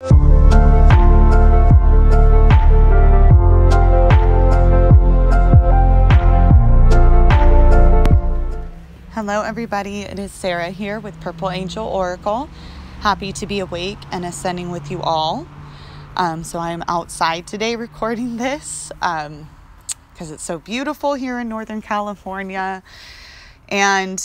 Hello everybody, it is Sarah here with Purple Angel Oracle. Happy to be awake and ascending with you all. So I'm outside today recording this because it's so beautiful here in Northern California. And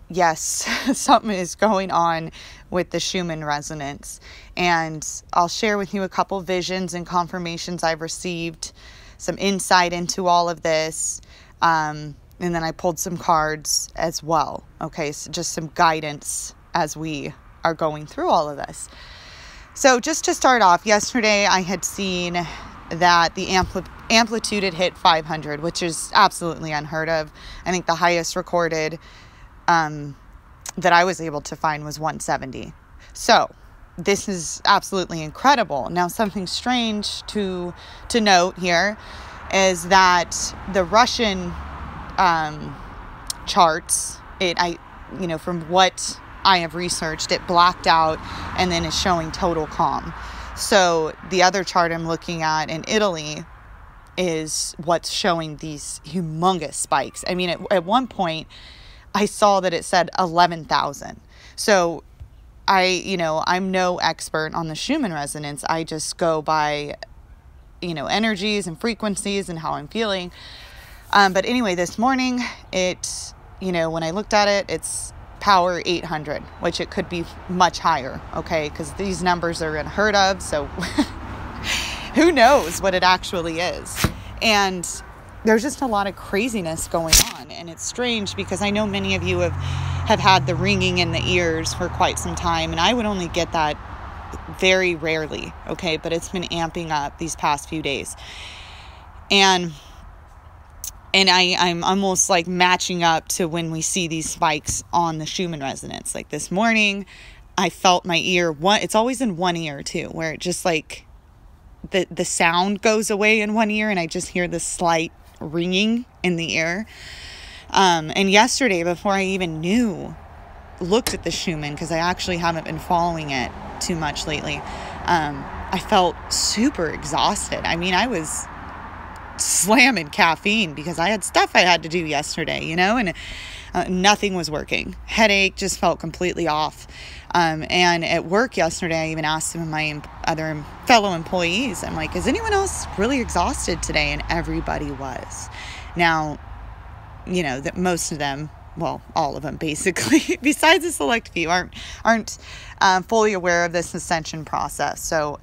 yes, something is going on with the Schumann resonance. And I'll share with you a couple visions and confirmations I've received, some insight into all of this. And then I pulled some cards as well. Okay, so just some guidance as we are going through all of this. So just to start off, yesterday I had seen that the amplitude had hit 500, which is absolutely unheard of. I think the highest recorded that I was able to find was 170. So this is absolutely incredible. Now, something strange to note here is that the Russian charts, from what I have researched, it blacked out and then is showing total calm. So the other chart I'm looking at in Italy is what's showing these humongous spikes. I mean, at one point I saw that it said 11,000. So I'm no expert on the Schumann resonance. I just go by, energies and frequencies and how I'm feeling. But anyway, this morning, when I looked at it, it's power 800, which it could be much higher, okay? Because these numbers are unheard of, so who knows what it actually is. And there's just a lot of craziness going on. And it's strange because I know many of you have had the ringing in the ears for quite some time, and I would only get that very rarely, okay? But it's been amping up these past few days. And I'm almost like matching up to when we see these spikes on the Schumann resonance. Like this morning, I felt my ear, it's always in one ear too, where it just like the sound goes away in one ear and I just hear this slight ringing in the ear. And yesterday, before I even looked at the Schumann, because I actually haven't been following it too much lately, I felt super exhausted. I mean, I was slamming caffeine because I had stuff I had to do yesterday, and nothing was working. Headache just felt completely off. And at work yesterday, I even asked some of my other fellow employees, I'm like, is anyone else really exhausted today? And everybody was. Now, that most of them, well, all of them basically, besides a select few, aren't fully aware of this ascension process. So,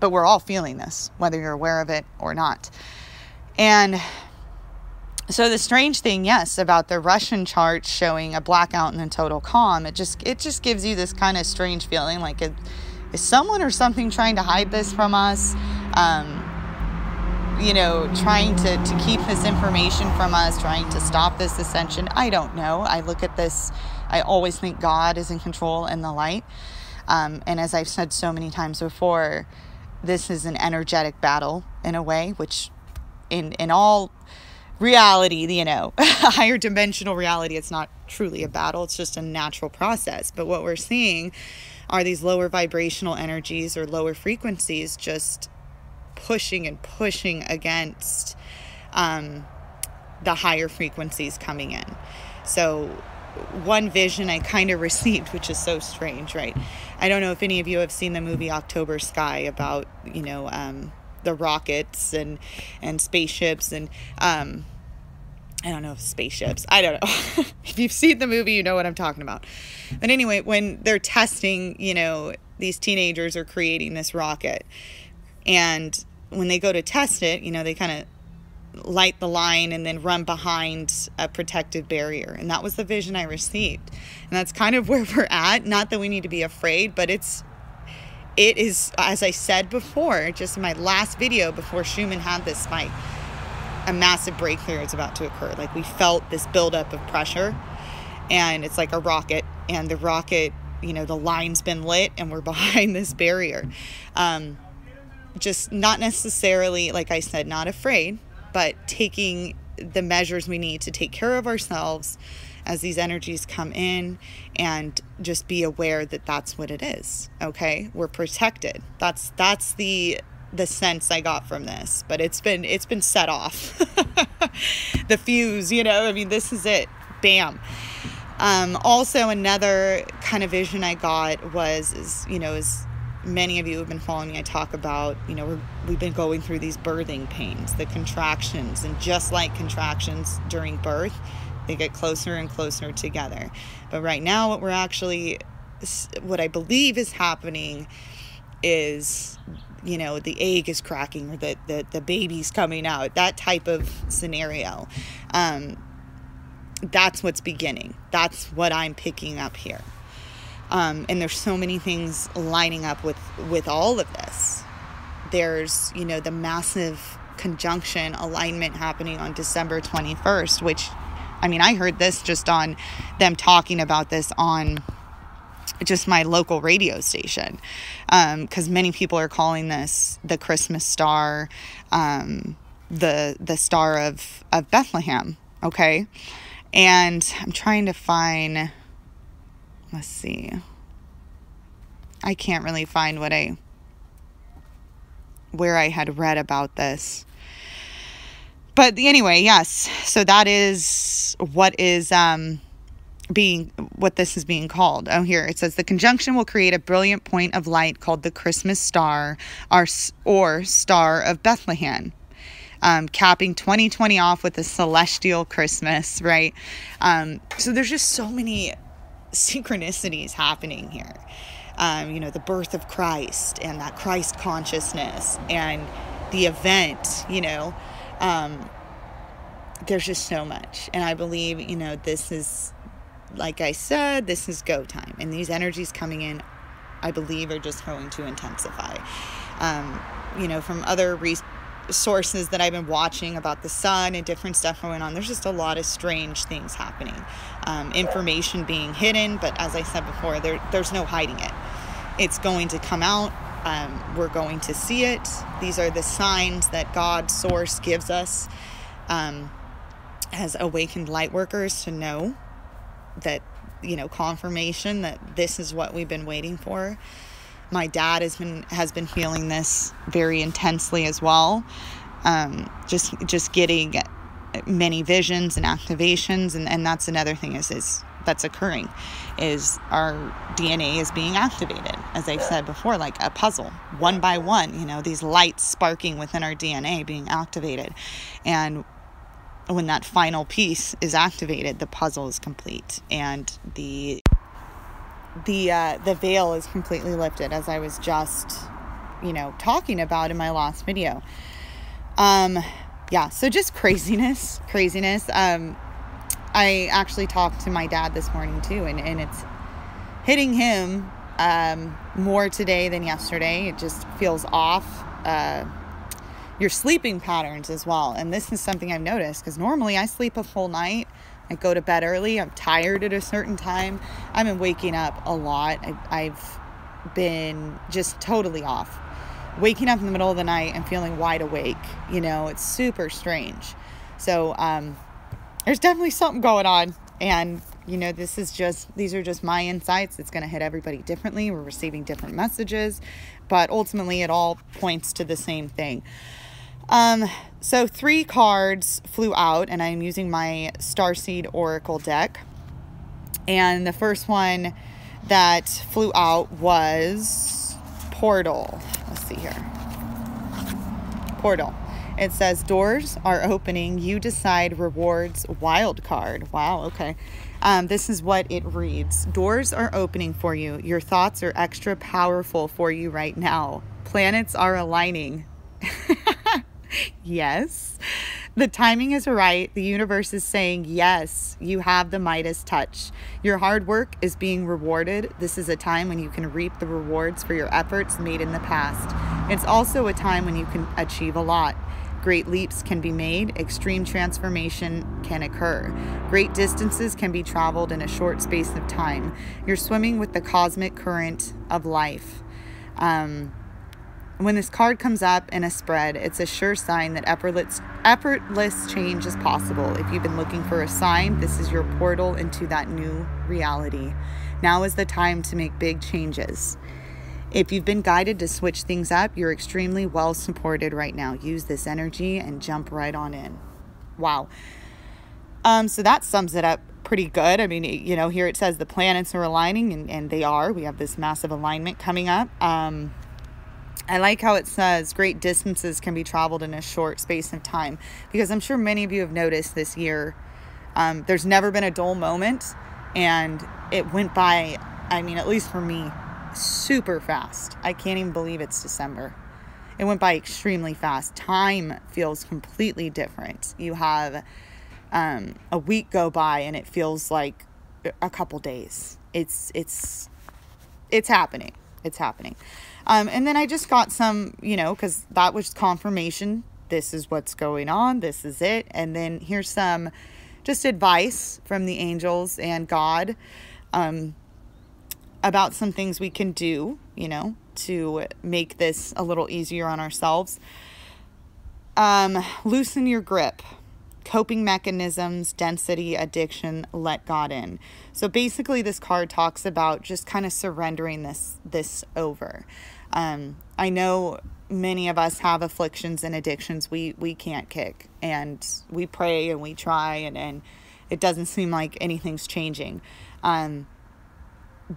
but we're all feeling this, whether you're aware of it or not. And so the strange thing, yes, about the Russian chart showing a blackout and then total calm, it just gives you this kind of strange feeling like, is someone or something trying to hide this from us? Trying to keep this information from us, trying to stop this ascension. I don't know. I look at this, I always think God is in control and the light. And as I've said so many times before, this is an energetic battle in a way, which in all reality, higher dimensional reality, it's not truly a battle. It's just a natural process. But what we're seeing are these lower vibrational energies or lower frequencies just pushing against the higher frequencies coming in. So one vision I kind of received, which is so strange, right? I don't know if any of you have seen the movie October Sky about, the rockets and spaceships and, I don't know if spaceships, I don't know. If you've seen the movie, you know what I'm talking about. But anyway, when they're testing, these teenagers are creating this rocket, and when they go to test it, they kind of light the line and then run behind a protective barrier. And that was the vision I received. And that's kind of where we're at. Not that we need to be afraid, but it is, as I said before, just in my last video before Schumann had this spike, a massive breakthrough is about to occur. Like, we felt this buildup of pressure, and it's like a rocket, and the rocket, the line's been lit and we're behind this barrier. Just not necessarily, like I said, not afraid, but taking the measures we need to take care of ourselves as these energies come in, and just be aware that that's what it is. Okay, we're protected. That's the sense I got from this, but it's been set off. The fuse, I mean, this is it. Bam. Also, another kind of vision I got was, as many of you have been following me, I talk about, we've been going through these birthing pains, the contractions, and just like contractions during birth, they get closer and closer together. But right now, what I believe is happening is, the egg is cracking, or the baby's coming out, that type of scenario. That's what's beginning. That's what I'm picking up here. And there's so many things lining up with all of this. There's, the massive conjunction alignment happening on December 21st, which, I heard this just on them talking about this on just my local radio station. Because many people are calling this the Christmas star, the star of Bethlehem. Okay. And I'm trying to find, let's see, I can't really find where I had read about this. But anyway, yes. So that is what this is being called. Oh, here it says the conjunction will create a brilliant point of light called the Christmas star, or Star of Bethlehem. Capping 2020 off with a celestial Christmas, right? So there's just so many synchronicities happening here. The birth of Christ and that Christ consciousness and the event, there's just so much. And I believe, this is, like I said, this is go time. And these energies coming in, I believe, are just going to intensify. From other sources that I've been watching about the sun and different stuff going on, there's just a lot of strange things happening. Information being hidden, but as I said before, there's no hiding it. It's going to come out. We're going to see it. These are the signs that God's source gives us as awakened light workers to know that, confirmation that this is what we've been waiting for. My dad has been feeling this very intensely as well. Just getting many visions and activations, and that's another thing is that's occurring, is our DNA is being activated, as I've said before, like a puzzle, one by one. These lights sparking within our DNA being activated, and when that final piece is activated, the puzzle is complete, and the veil is completely lifted, as I was just, talking about in my last video. So just craziness. I actually talked to my dad this morning too, and it's hitting him more today than yesterday. It just feels off. Your sleeping patterns as well. And this is something I've noticed, because normally I sleep a full night. I go to bed early. I'm tired at a certain time. I've been waking up a lot. I've been just totally off. Waking up in the middle of the night and feeling wide awake. It's super strange. So there's definitely something going on. And, these are just my insights. It's going to hit everybody differently. We're receiving different messages. But ultimately, it all points to the same thing. So 3 cards flew out, and I'm using my Starseed Oracle deck. And the first one that flew out was Portal. Let's see here. Portal. It says, doors are opening. You decide rewards wild card. Wow. Okay. This is what it reads. Doors are opening for you. Your thoughts are extra powerful for you right now. Planets are aligning. Yes. The timing is right. The universe is saying, yes, you have the Midas touch. Your hard work is being rewarded. This is a time when you can reap the rewards for your efforts made in the past. It's also a time when you can achieve a lot. Great leaps can be made. Extreme transformation can occur. Great distances can be traveled in a short space of time. You're swimming with the cosmic current of life. When this card comes up in a spread, it's a sure sign that effortless change is possible. If you've been looking for a sign, this is your portal into that new reality. Now is the time to make big changes. If you've been guided to switch things up, you're extremely well supported right now. Use this energy and jump right on in. Wow. So that sums it up pretty good. I mean, you know, here it says the planets are aligning, and they are. We have this massive alignment coming up. I like how it says great distances can be traveled in a short space of time, because I'm sure many of you have noticed this year, there's never been a dull moment, and it went by, I mean, at least for me, super fast. I can't even believe it's December. It went by extremely fast. Time feels completely different. You have a week go by and it feels like a couple days. It's happening. It's happening. And then I just got some, you know, because that was confirmation. This is what's going on. This is it. And then here's some just advice from the angels and God about some things we can do, you know, to make this a little easier on ourselves. Loosen your grip. Coping mechanisms, density, addiction, let God in. So basically this card talks about just kind of surrendering this over. I know many of us have afflictions and addictions we can't kick, and we pray and we try, and it doesn't seem like anything's changing.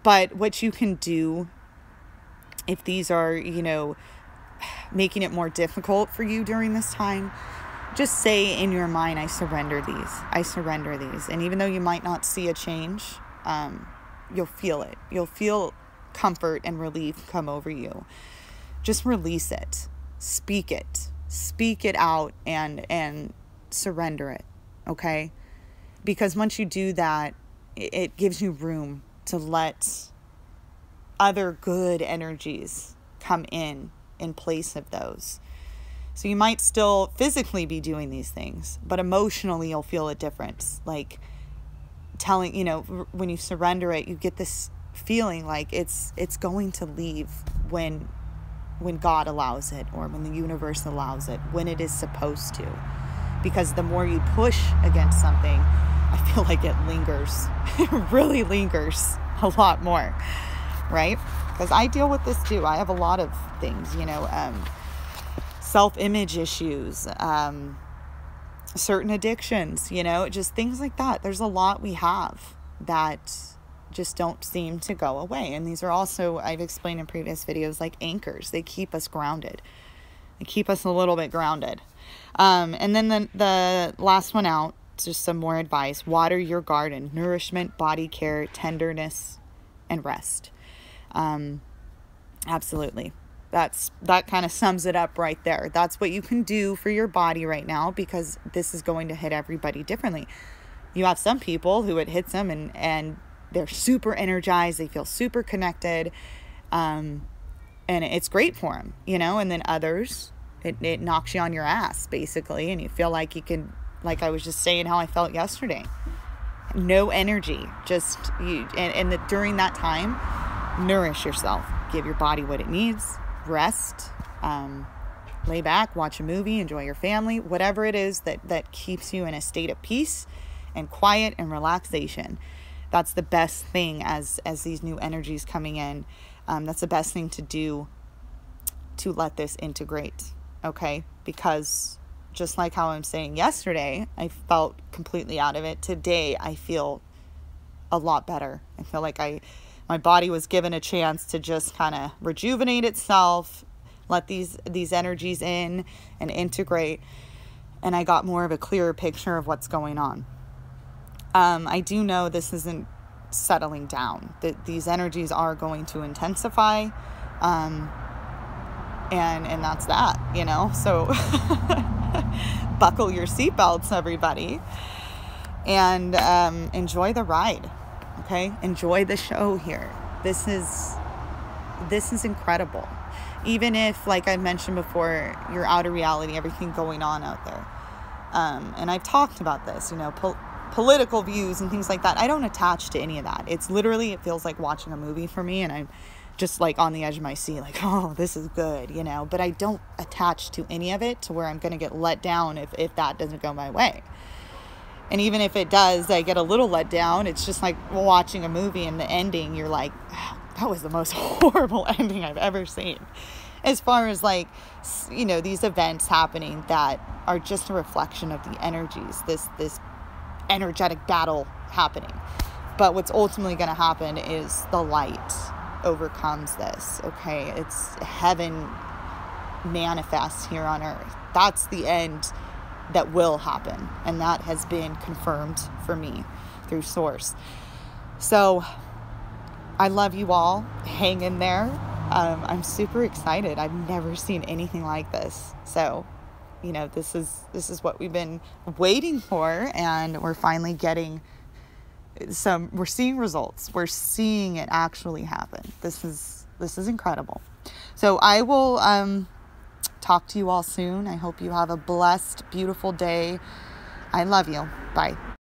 But what you can do, if these are, you know, making it more difficult for you during this time, just say in your mind, I surrender these. I surrender these. And even though you might not see a change, you'll feel it. You'll feel comfort and relief come over you. Just release it. Speak it. Speak it out and surrender it. Okay? Because once you do that, it gives you room to let other good energies come in place of those. So you might still physically be doing these things, but emotionally you'll feel a difference. Like telling, you know, when you surrender it, you get this feeling like it's going to leave when God allows it, or when the universe allows it, when it is supposed to. Because the more you push against something, I feel like it lingers. It really lingers a lot more, right? Because I deal with this too. I have a lot of things, you know, self-image issues, certain addictions, you know, just things like that. There's a lot we have that just don't seem to go away. And these are also, I've explained in previous videos, like anchors. They keep us grounded. They keep us a little bit grounded. And then the last one out, just some more advice. Water your garden. Nourishment, body care, tenderness, and rest. Absolutely. That kind of sums it up right there. That's what you can do for your body right now, because this is going to hit everybody differently. You have some people who it hits them and they're super energized. They feel super connected. And it's great for them, you know, and then others, it knocks you on your ass basically. And you feel like you can, like I was just saying how I felt yesterday, no energy, just you. And during that time, nourish yourself, give your body what it needs. Rest, lay back, watch a movie, enjoy your family, whatever it is that keeps you in a state of peace and quiet and relaxation. That's the best thing as these new energies coming in. That's the best thing to do to let this integrate, okay? Because just like how I'm saying yesterday, I felt completely out of it. Today, I feel a lot better. I feel like my body was given a chance to just kind of rejuvenate itself, let these energies in and integrate. And I got more of a clearer picture of what's going on. I do know this isn't settling down. These energies are going to intensify. And that's that, you know. So buckle your seatbelts, everybody. And enjoy the ride. Okay, enjoy the show here. This is incredible. Even if, like I mentioned before, you're out of reality, everything going on out there. And I've talked about this, you know, political views and things like that. I don't attach to any of that. It's literally, it feels like watching a movie for me, and just like on the edge of my seat, like, oh, this is good, but I don't attach to any of it to where I'm going to get let down if that doesn't go my way. And even if it does, I get a little let down. It's just like watching a movie and the ending, you're like, oh, that was the most horrible ending I've ever seen. As far as like, these events happening that are just a reflection of the energies, this energetic battle happening. But what's ultimately going to happen is the light overcomes this. Okay, it's heaven manifests here on earth. That's the end that will happen, and that has been confirmed for me through source. So I love you all. Hang in there. I'm super excited. I've never seen anything like this. So this is what we've been waiting for, and we're finally getting we're seeing results. We're seeing it actually happen. This is incredible. So I will talk to you all soon. I hope you have a blessed, beautiful day. I love you. Bye.